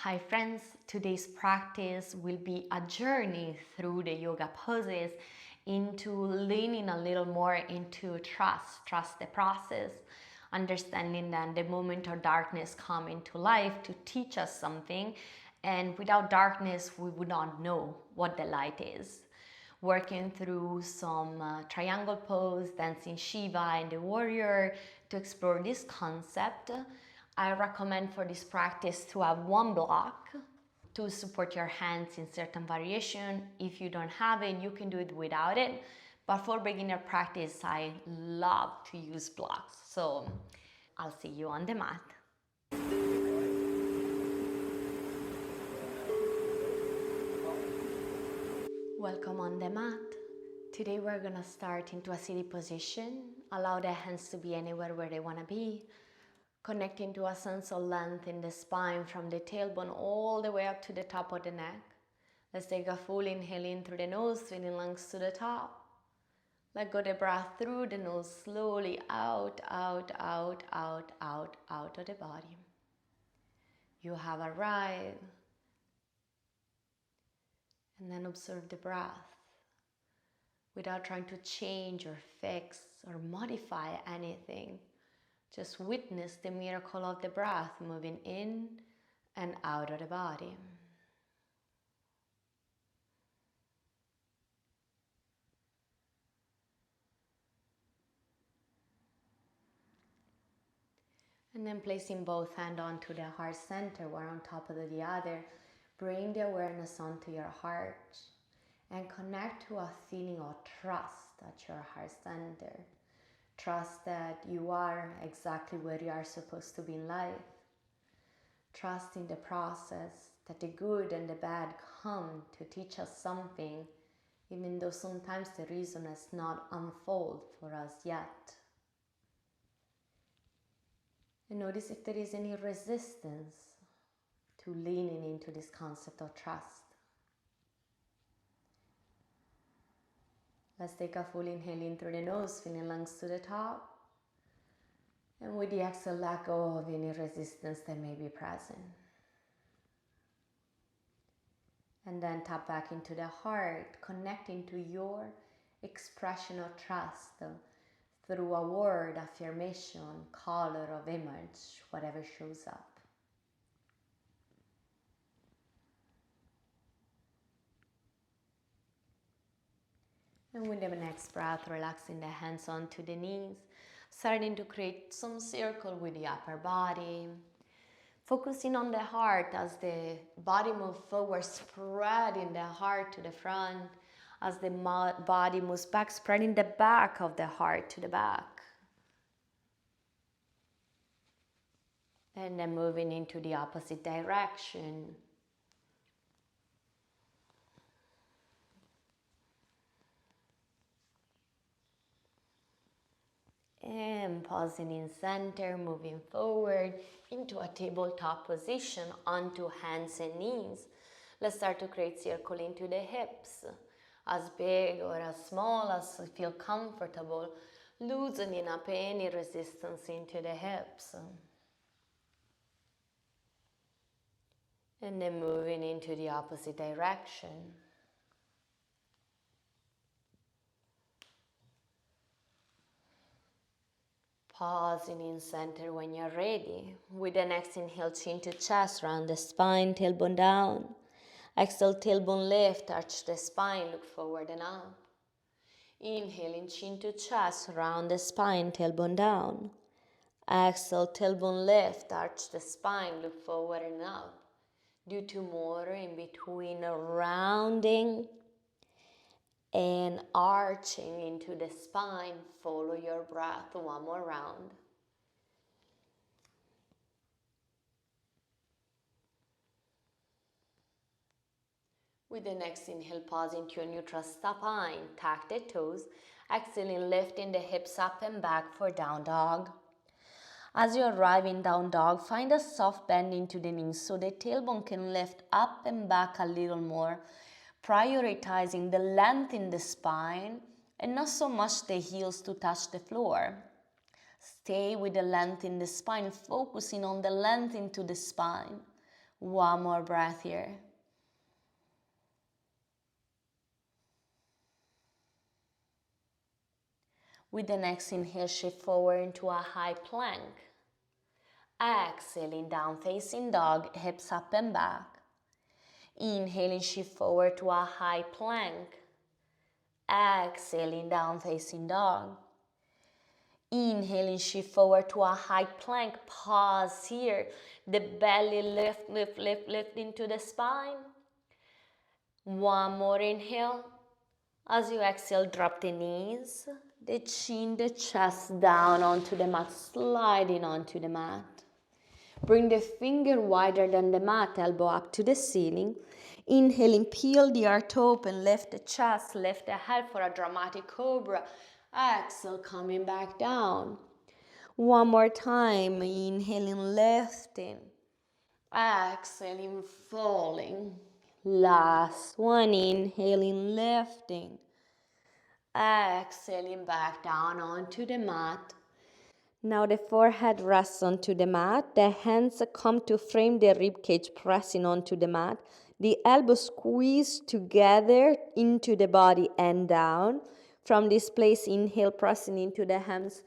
Hi friends, today's practice will be a journey through the yoga poses into leaning a little more into trust the process, understanding that the moment of darkness come into life to teach us something, and without darkness we would not know what the light is. Working through some triangle pose, dancing Shiva and the warrior to explore this concept. I recommend for this practice to have one block to support your hands in certain variation. If you don't have it, you can do it without it. But for beginner practice, I love to use blocks. So I'll see you on the mat. Welcome on the mat. Today we're gonna start into a seated position. Allow the hands to be anywhere where they wanna be. Connecting to a sense of length in the spine from the tailbone all the way up to the top of the neck. Let's take a full inhale in through the nose, feeling lungs to the top. Let go the breath through the nose, slowly out, out, out, out, out, out of the body. You have arrived. And then observe the breath without trying to change or fix or modify anything. Just witness the miracle of the breath moving in and out of the body. And then placing both hands onto the heart center, one on top of the other, bring the awareness onto your heart and connect to a feeling of trust at your heart center. Trust that you are exactly where you are supposed to be in life. Trust in the process, that the good and the bad come to teach us something, even though sometimes the reason has not unfolded for us yet. And notice if there is any resistance to leaning into this concept of trust. Let's take a full inhale in through the nose, feeling lungs to the top. And with the exhale, let go of any resistance that may be present. And then tap back into the heart, connecting to your expression of trust through a word, affirmation, color of image, whatever shows up. And with the next breath, relaxing the hands onto the knees, starting to create some circle with the upper body. Focusing on the heart as the body moves forward, spreading the heart to the front. As the body moves back, spreading the back of the heart to the back. And then moving into the opposite direction. And pausing in center, moving forward into a tabletop position onto hands and knees. Let's start to create circle into the hips. As big or as small as you feel comfortable, loosening up any resistance into the hips. And then moving into the opposite direction. Pausing in center when you're ready. With the next inhale, chin to chest, round the spine, tailbone down. Exhale, tailbone lift, arch the spine, look forward and up. Inhaling, chin to chest, round the spine, tailbone down. Exhale, tailbone lift, arch the spine, look forward and up. Do two more in between, rounding and arching into the spine. Follow your breath. One more round. With the next inhale, pause into your neutral spine. Tuck the toes. Exhaling, lifting the hips up and back for down dog. As you arrive in down dog, find a soft bend into the knees so the tailbone can lift up and back a little more, prioritizing the length in the spine and not so much the heels to touch the floor. Stay with the length in the spine, focusing on the length into the spine. One more breath here. With the next inhale, shift forward into a high plank. Exhaling, down facing dog, hips up and back. Inhaling, shift forward to a high plank. Exhaling, down facing dog. Inhaling, shift forward to a high plank. Pause here. The belly lift, lift, lift, lift into the spine. One more inhale. As you exhale, drop the knees, the chin, the chest down onto the mat, sliding onto the mat. Bring the finger wider than the mat, elbow up to the ceiling. Inhaling, peel the heart open, lift the chest, lift the head for a dramatic cobra. Exhale, coming back down. One more time, inhaling, lifting. Exhaling, falling. Last one, inhaling, lifting. Exhaling back down onto the mat. Now the forehead rests onto the mat. The hands come to frame the rib cage, pressing onto the mat. The elbows squeeze together into the body and down. From this place, inhale, pressing into the hands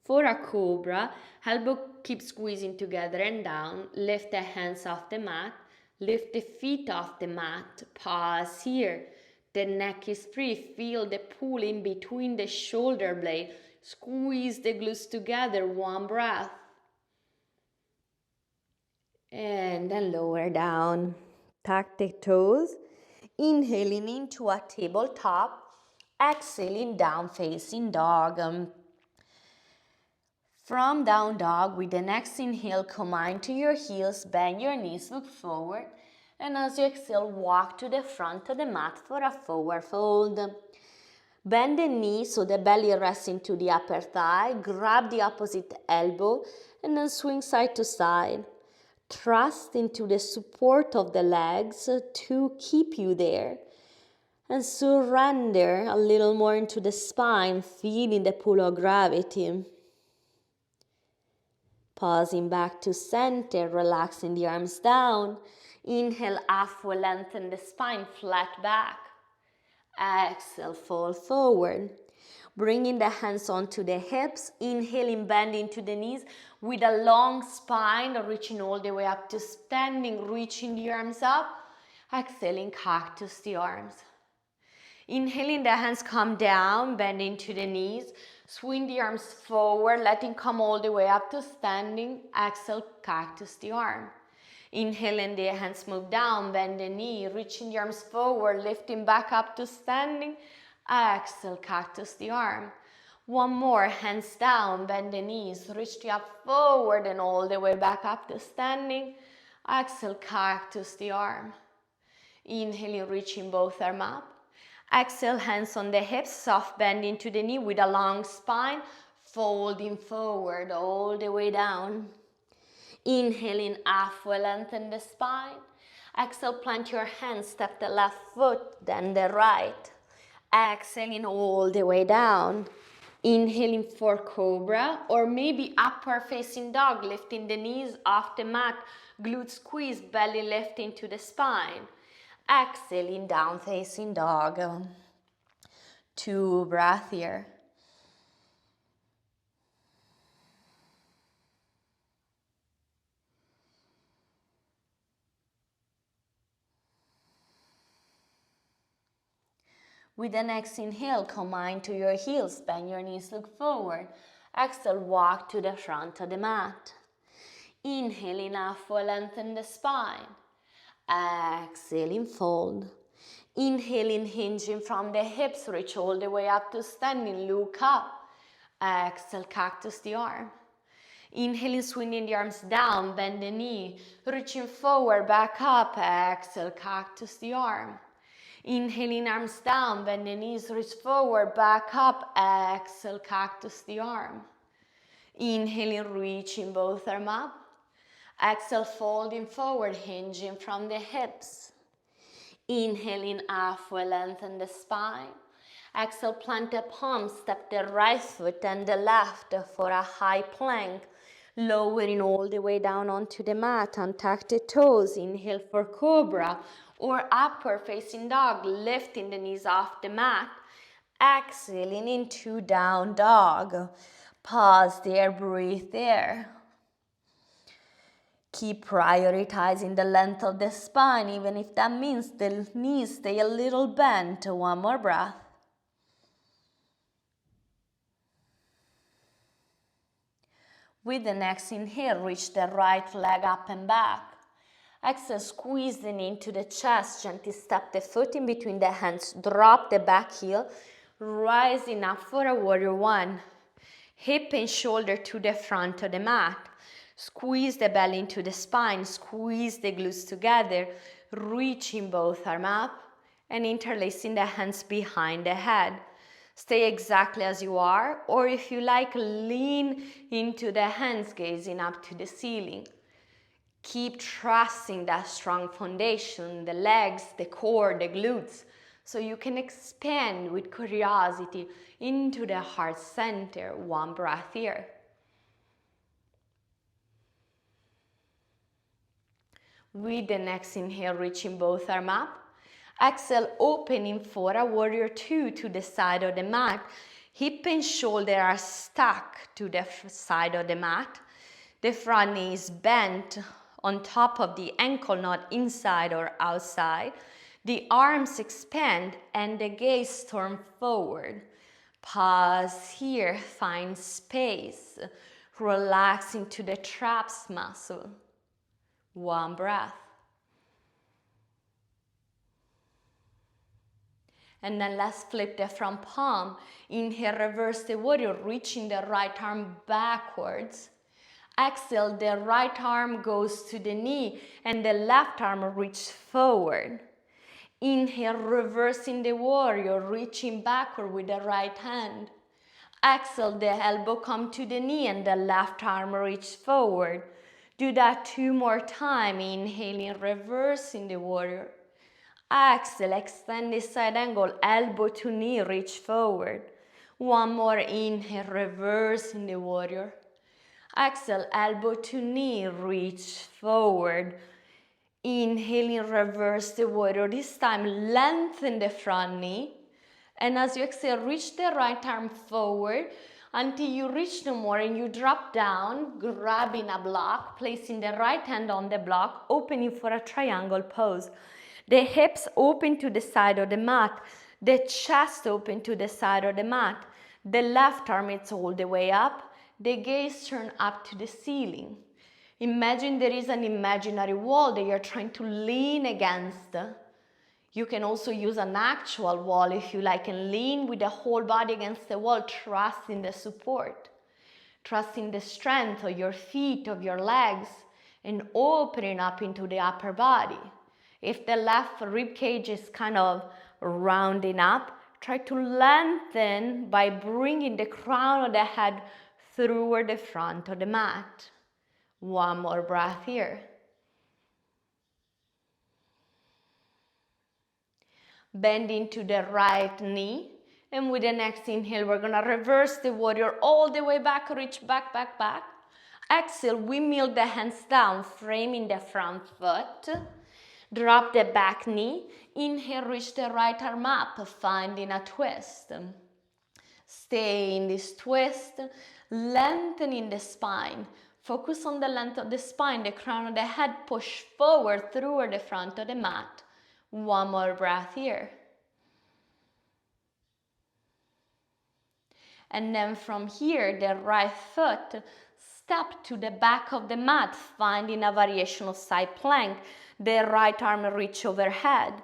for a cobra. Elbow keep squeezing together and down. Lift the hands off the mat. Lift the feet off the mat. Pause here. The neck is free. Feel the pull in between the shoulder blade. Squeeze the glutes together. One breath. And then lower down. Tuck the toes. Inhaling into a tabletop. Exhaling, down facing dog. From down dog, with the next inhale, come into your heels, bend your knees, look forward. And as you exhale, walk to the front of the mat for a forward fold. Bend the knee so the belly rests into the upper thigh. Grab the opposite elbow and then swing side to side. Trust into the support of the legs to keep you there. And surrender a little more into the spine, feeling the pull of gravity. Pausing back to center, relaxing the arms down. Inhale, halfway lengthen the spine, flat back. Exhale, fall forward. Bringing the hands onto the hips. Inhaling, bending to the knees with a long spine, reaching all the way up to standing, reaching the arms up. Exhaling, cactus the arms. Inhaling, the hands come down, bending to the knees. Swing the arms forward, letting come all the way up to standing. Exhale, cactus the arm. Inhaling, the hands move down, bend the knee, reaching the arms forward, lifting back up to standing. Exhale, cactus the arm. One more, hands down, bend the knees, reach the up forward and all the way back up to standing. Exhale, cactus the arm. Inhaling, reaching both arms up. Exhale, hands on the hips, soft bend into the knee with a long spine, folding forward all the way down. Inhaling, halfway lengthen the spine. Exhale, plant your hands, step the left foot, then the right. Exhaling all the way down. Inhaling for cobra or maybe upward facing dog, lifting the knees off the mat, glute squeeze, belly lifting to the spine. Exhaling, down facing dog. 2 breaths here. With the next inhale, come into your heels, bend your knees, look forward. Exhale, walk to the front of the mat. Inhaling, halfway lengthen the spine. Exhaling, fold. Inhaling, hinging from the hips, reach all the way up to standing, look up. Exhale, cactus the arm. Inhaling, swinging the arms down, bend the knee, reaching forward, back up. Exhale, cactus the arm. Inhaling, arms down, bend the knees, reach forward, back up. Exhale, cactus the arm. Inhaling, reaching both arms up. Exhale, folding forward, hinging from the hips. Inhaling, halfway lengthen the spine. Exhale, plant the palms, step the right foot and the left for a high plank. Lowering all the way down onto the mat, untuck the toes, inhale for cobra or upward facing dog, lifting the knees off the mat. Exhaling into down dog. Pause there, breathe there. Keep prioritizing the length of the spine, even if that means the knees stay a little bent. One more breath. With the next inhale, reach the right leg up and back. Exhale, squeeze the knee into the chest. Gently step the foot in between the hands. Drop the back heel. Rising up for a warrior one. Hip and shoulder to the front of the mat. Squeeze the belly into the spine. Squeeze the glutes together. Reaching both arms up and interlacing the hands behind the head. Stay exactly as you are, or if you like, lean into the hands, gazing up to the ceiling. Keep trusting that strong foundation, the legs, the core, the glutes, so you can expand with curiosity into the heart center. One breath here. With the next inhale, reaching both arms up. Exhale, opening for a warrior two to the side of the mat. Hip and shoulder are stuck to the side of the mat. The front knee is bent on top of the ankle, not inside or outside. The arms expand and the gaze turn forward. Pause here, find space. Relax into the traps muscle. One breath. And then let's flip the front palm. Inhale, reverse the warrior, reaching the right arm backwards. Exhale, the right arm goes to the knee and the left arm reaches forward. Inhale, reversing the warrior, reaching backward with the right hand. Exhale, the elbow come to the knee and the left arm reaches forward. Do that 2 more times. Inhaling, reversing the warrior. Exhale, extend the side angle, elbow to knee, reach forward. One more inhale, reversing the warrior. Exhale, elbow to knee, reach forward. Inhaling, reverse the warrior. This time, lengthen the front knee. And as you exhale, reach the right arm forward until you reach no more and you drop down, grabbing a block, placing the right hand on the block, opening for a triangle pose. The hips open to the side of the mat, the chest open to the side of the mat, the left arm is all the way up, the gaze turn up to the ceiling. Imagine there is an imaginary wall that you're trying to lean against. You can also use an actual wall if you like and lean with the whole body against the wall, trusting the support, trusting the strength of your feet, of your legs, and opening up into the upper body. If the left rib cage is kind of rounding up, try to lengthen by bringing the crown of the head through the front of the mat. One more breath here. Bend into the right knee. And with the next inhale, we're gonna reverse the warrior all the way back, reach back, back, back. Exhale, windmill the hands down, framing the front foot. Drop the back knee. Inhale, reach the right arm up, finding a twist. Stay in this twist, lengthening the spine. Focus on the length of the spine, the crown of the head, push forward through the front of the mat. One more breath here. And then from here, the right foot, step to the back of the mat, finding a variation of side plank. The right arm reach overhead.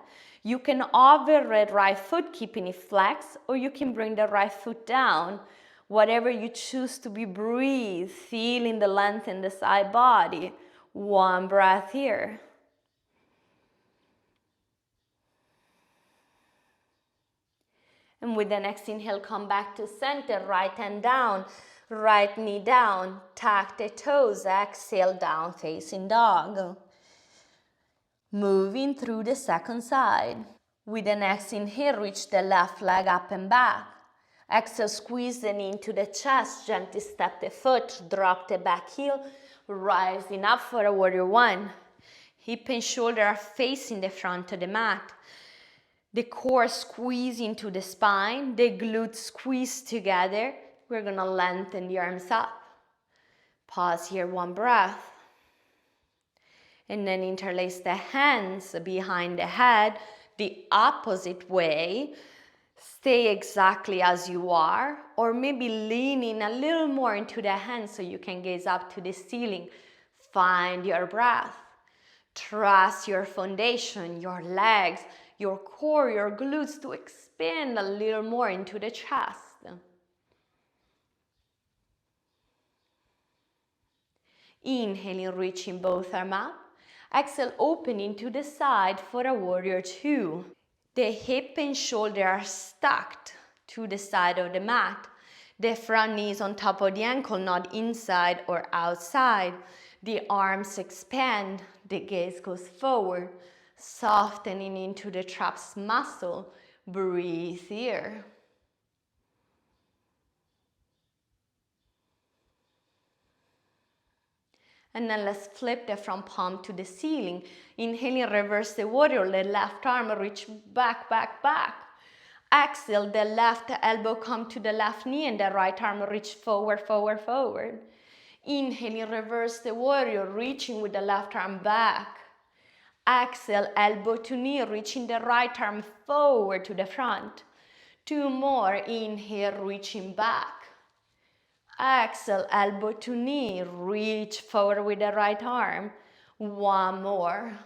You can hover the right foot, keeping it flexed, or you can bring the right foot down. Whatever you choose to be, breathe, feeling the length in the side body. One breath here. And with the next inhale, come back to center, right hand down, right knee down, tuck the toes, exhale, down facing dog. Moving through the second side. With the next inhale, reach the left leg up and back. Exhale, squeeze the knee into the chest, gently step the foot, drop the back heel, rising up for a warrior one. Hip and shoulder are facing the front of the mat. The core squeeze into the spine, the glutes squeeze together. We're gonna lengthen the arms up. Pause here, one breath. And then interlace the hands behind the head the opposite way. Stay exactly as you are, or maybe leaning a little more into the hands so you can gaze up to the ceiling. Find your breath. Trust your foundation, your legs, your core, your glutes to expand a little more into the chest. Inhaling, reaching both arms up. Exhale, opening to the side for a warrior two. The hip and shoulder are stacked to the side of the mat. The front knee is on top of the ankle, not inside or outside. The arms expand, the gaze goes forward, softening into the traps muscle. Breathe here. And then let's flip the front palm to the ceiling. Inhaling, reverse the warrior, the left arm reach back, back, back. Exhale, the left elbow come to the left knee and the right arm reach forward, forward, forward. Inhaling, reverse the warrior, reaching with the left arm back. Exhale, elbow to knee, reaching the right arm forward to the front. Two more, inhale, reaching back. Exhale, elbow to knee, reach forward with the right arm. One more.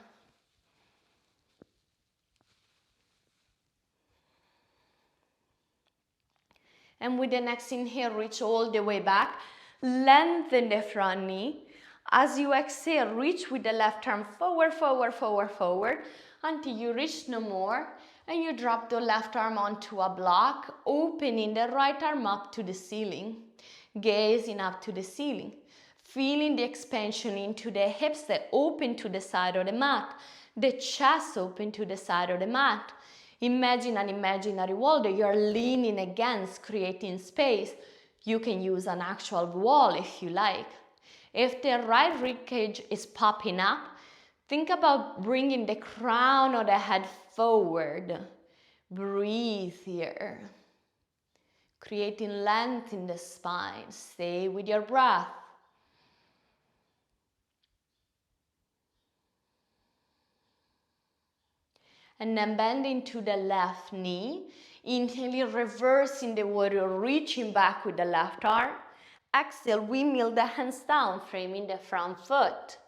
And with the next inhale, reach all the way back. Lengthen the front knee. As you exhale, reach with the left arm forward, forward, forward, forward, until you reach no more. And you drop the left arm onto a block, opening the right arm up to the ceiling. Gazing up to the ceiling. Feeling the expansion into the hips that open to the side of the mat. The chest open to the side of the mat. Imagine an imaginary wall that you're leaning against, creating space. You can use an actual wall if you like. If the right ribcage is popping up, think about bringing the crown of the head forward. Breathe here. Creating length in the spine. Stay with your breath. And then bending to the left knee. Inhaling, reversing the warrior, reaching back with the left arm. Exhale, windmill the hands down, framing the front foot.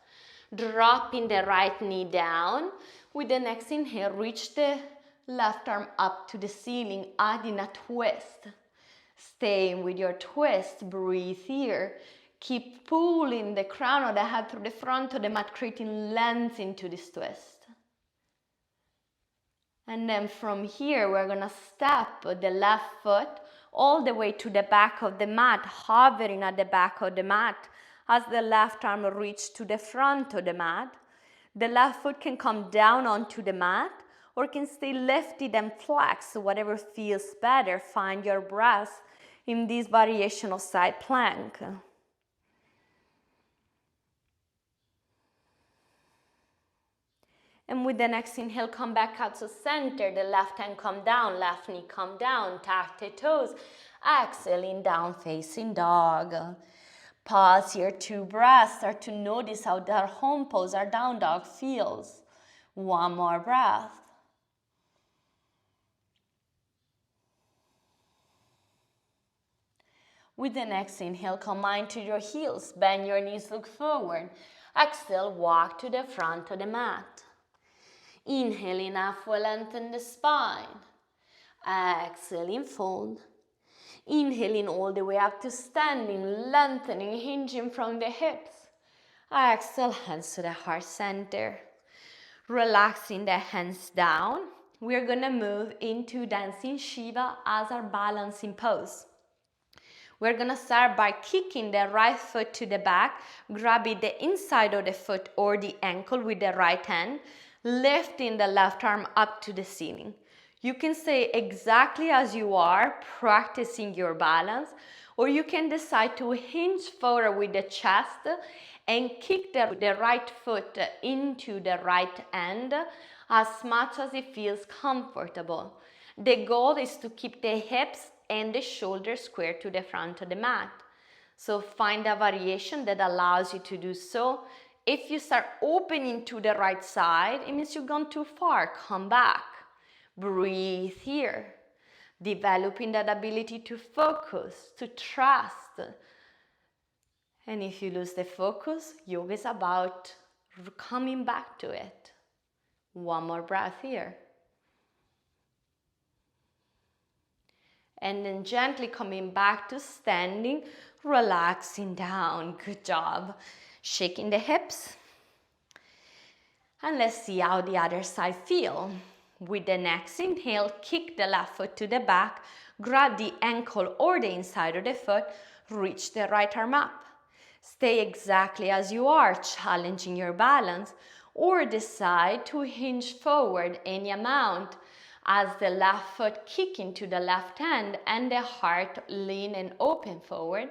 Dropping the right knee down. With the next inhale, reach the left arm up to the ceiling, adding a twist. Staying with your twist, breathe here. Keep pulling the crown of the head through the front of the mat, creating length into this twist. And then from here, we're gonna step the left foot all the way to the back of the mat, hovering at the back of the mat as the left arm reaches to the front of the mat. The left foot can come down onto the mat or can stay lifted and flexed, whatever feels better. Find your breath in this variation of side plank. And with the next inhale, come back out to center. The left hand come down, left knee come down, tuck the toes. Exhaling, down facing dog. Pause here, 2 breaths. Start to notice how our home pose, our down dog feels. One more breath. With the next inhale, come mind to your heels. Bend your knees, look forward. Exhale, walk to the front of the mat. Inhaling, halfway lengthen the spine. Exhaling, fold. Inhaling all the way up to standing, lengthening, hinging from the hips. Exhale, hands to the heart center. Relaxing the hands down. We're gonna move into dancing Shiva as our balancing pose. We're gonna start by kicking the right foot to the back, grabbing the inside of the foot or the ankle with the right hand, lifting the left arm up to the ceiling. You can stay exactly as you are, practicing your balance, or you can decide to hinge forward with the chest and kick the right foot into the right hand as much as it feels comfortable. The goal is to keep the hips and the shoulders square to the front of the mat. So find a variation that allows you to do so. If you start opening to the right side, it means you've gone too far. Come back. Breathe here. Developing that ability to focus, to trust. And if you lose the focus, yoga is about coming back to it. One more breath here. And then gently coming back to standing, relaxing down. Good job. Shaking the hips. And let's see how the other side feels. With the next inhale, kick the left foot to the back, grab the ankle or the inside of the foot, reach the right arm up. Stay exactly as you are, challenging your balance, or decide to hinge forward any amount as the left foot kick into the left hand and the heart lean and open forward.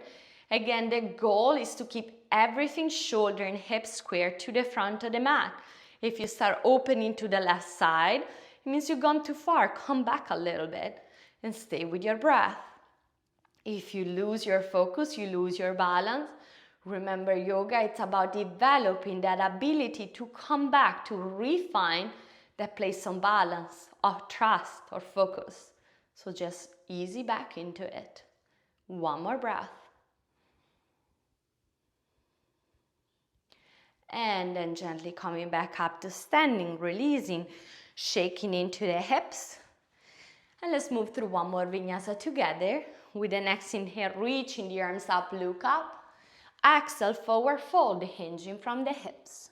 Again, the goal is to keep everything shoulder and hips square to the front of the mat. If you start opening to the left side, it means you've gone too far. Come back a little bit and stay with your breath. If you lose your focus, you lose your balance. Remember, yoga, it's about developing that ability to come back, to refine that place of balance, of trust or focus. So just easy back into it. One more breath. And then gently coming back up to standing, releasing, shaking into the hips. And let's move through one more vinyasa together. With the next inhale, reaching the arms up, look up. Exhale, forward fold, hinging from the hips.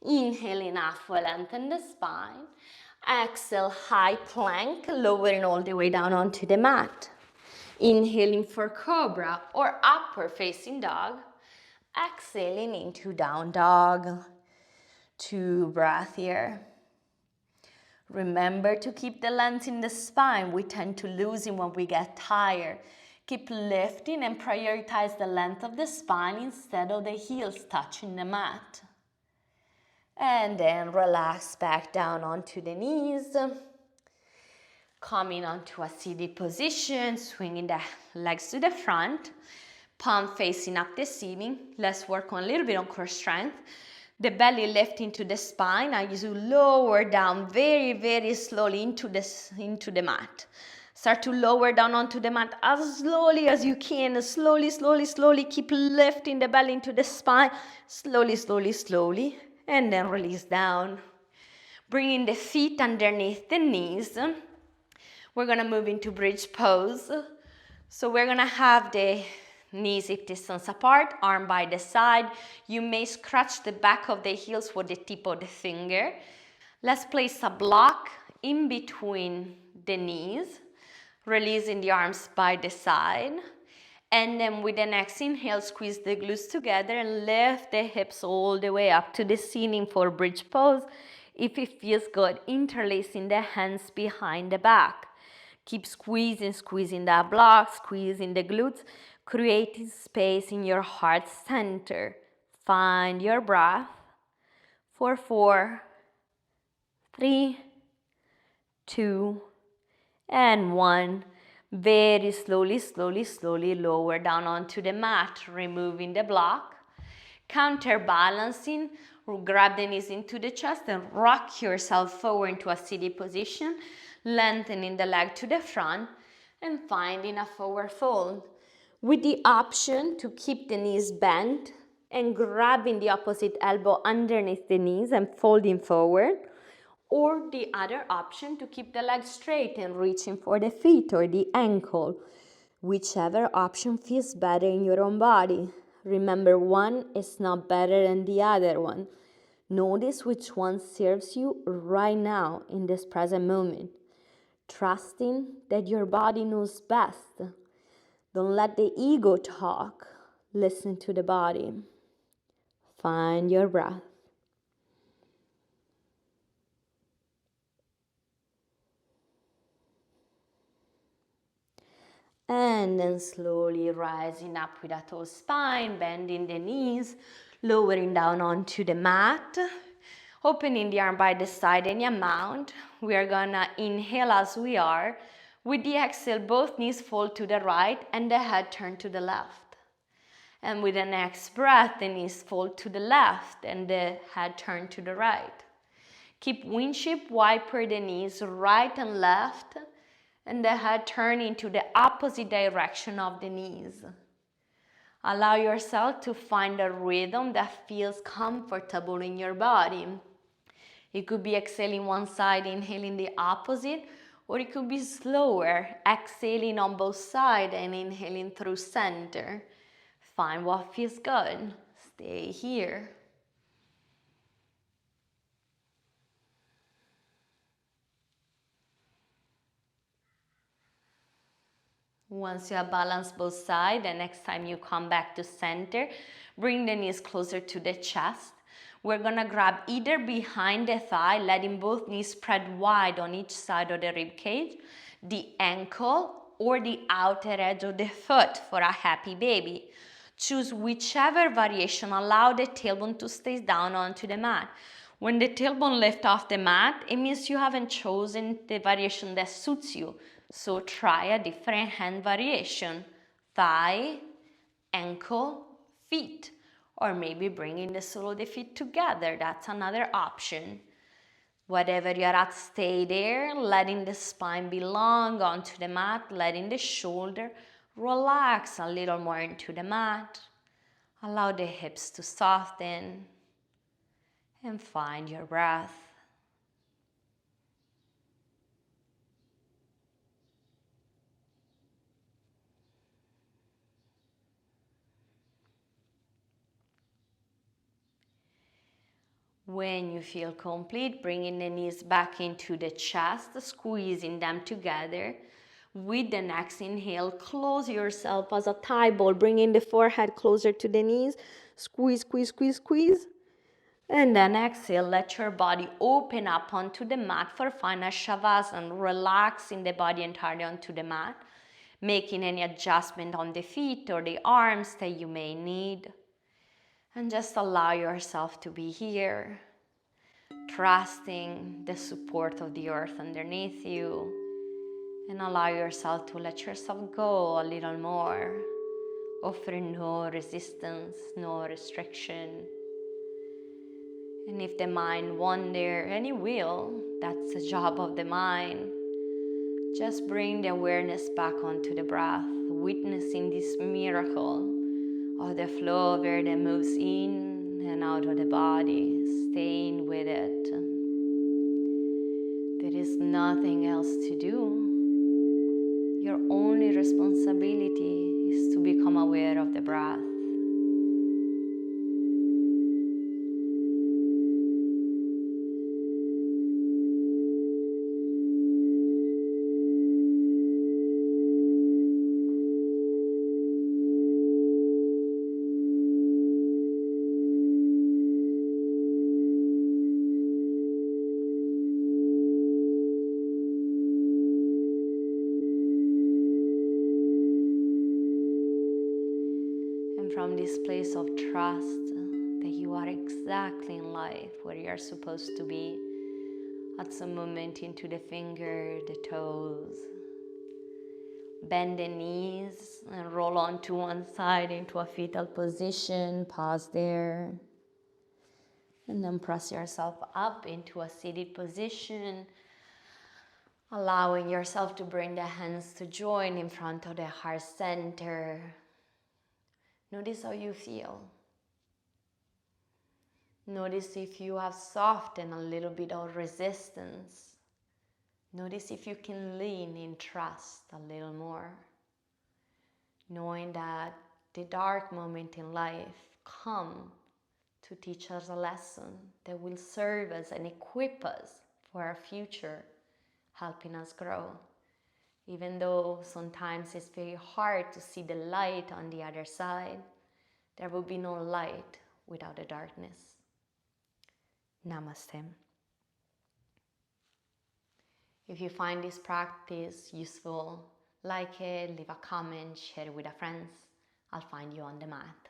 Inhaling up, lengthen the spine. Exhale, high plank, lowering all the way down onto the mat. Inhaling for cobra or upward facing dog. Exhaling into down dog. 2 breaths here. Remember to keep the length in the spine. We tend to lose it when we get tired. Keep lifting and prioritize the length of the spine instead of the heels touching the mat. And then relax back down onto the knees. Coming onto a seated position, swinging the legs to the front. Palm facing up the ceiling. Let's work on a little bit on core strength. The belly lifting to the spine as you lower down very, very slowly into the mat. Start to lower down onto the mat as slowly as you can. Slowly, slowly, slowly. Keep lifting the belly into the spine. Slowly, slowly, slowly. And then release down. Bringing the feet underneath the knees. We're going to move into bridge pose. So we're going to have the knees hip distance apart, arm by the side. You may scratch the back of the heels with the tip of the finger. Let's place a block in between the knees, releasing the arms by the side. And then with the next inhale, squeeze the glutes together and lift the hips all the way up to the ceiling for bridge pose. If it feels good, interlacing the hands behind the back. Keep squeezing that block, squeezing the glutes, creating space in your heart center. Find your breath for 4, 3, 2, and 1. Very slowly, slowly, slowly lower down onto the mat, removing the block. Counterbalancing, grab the knees into the chest and rock yourself forward into a seated position, lengthening the leg to the front and finding a forward fold. With the option to keep the knees bent and grabbing the opposite elbow underneath the knees and folding forward. Or the other option to keep the legs straight and reaching for the feet or the ankle. Whichever option feels better in your own body. Remember, one is not better than the other one. Notice which one serves you right now in this present moment. Trusting that your body knows best. Don't let the ego talk. Listen to the body. Find your breath. And then slowly rising up with a tall spine, bending the knees, lowering down onto the mat, opening the arm by the side any amount. We are gonna inhale as we are. With the exhale, both knees fold to the right and the head turn to the left. And with the next breath, the knees fold to the left and the head turn to the right. Keep windshield wiper the knees right and left, and the head turning to the opposite direction of the knees. Allow yourself to find a rhythm that feels comfortable in your body. It could be exhaling one side, inhaling the opposite, or it could be slower, exhaling on both sides and inhaling through center. Find what feels good. Stay here. Once you have balanced both sides, the next time you come back to center, bring the knees closer to the chest. We're gonna grab either behind the thigh, letting both knees spread wide on each side of the rib cage, the ankle, or the outer edge of the foot for a happy baby. Choose whichever variation. Allow the tailbone to stay down onto the mat. When the tailbone lifts off the mat, it means you haven't chosen the variation that suits you. So try a different hand variation. Thigh, ankle, feet. Or maybe bringing the sole of the feet together. That's another option. Whatever you're at, stay there, letting the spine belong onto the mat, letting the shoulder relax a little more into the mat. Allow the hips to soften and find your breath. When you feel complete, bringing the knees back into the chest, squeezing them together. With the next inhale, close yourself as a thigh ball, bringing the forehead closer to the knees. Squeeze, squeeze, squeeze, squeeze. And then exhale, let your body open up onto the mat for final shavasana, relaxing the body entirely onto the mat, making any adjustment on the feet or the arms that you may need. And just allow yourself to be here, trusting the support of the earth underneath you, and allow yourself to let yourself go a little more, offering no resistance, no restriction. And if the mind wander, and it will, that's the job of the mind, just bring the awareness back onto the breath, witnessing this miracle of the flow of air that moves in and out of the body, staying with it. There is nothing else to do. Your only responsibility is to become aware of the breath. From this place of trust that you are exactly in life where you are supposed to be, add some movement into the finger, the toes. Bend the knees and roll onto one side into a fetal position. Pause there. And then press yourself up into a seated position, allowing yourself to bring the hands to join in front of the heart center. Notice how you feel. Notice if you have softened a little bit of resistance. Notice if you can lean in trust a little more. Knowing that the dark moment in life come to teach us a lesson that will serve us and equip us for our future, helping us grow. Even though sometimes it's very hard to see the light on the other side, there will be no light without the darkness. Namaste. If you find this practice useful, Like it, leave a comment, share it with a friends. I'll find you on the mat.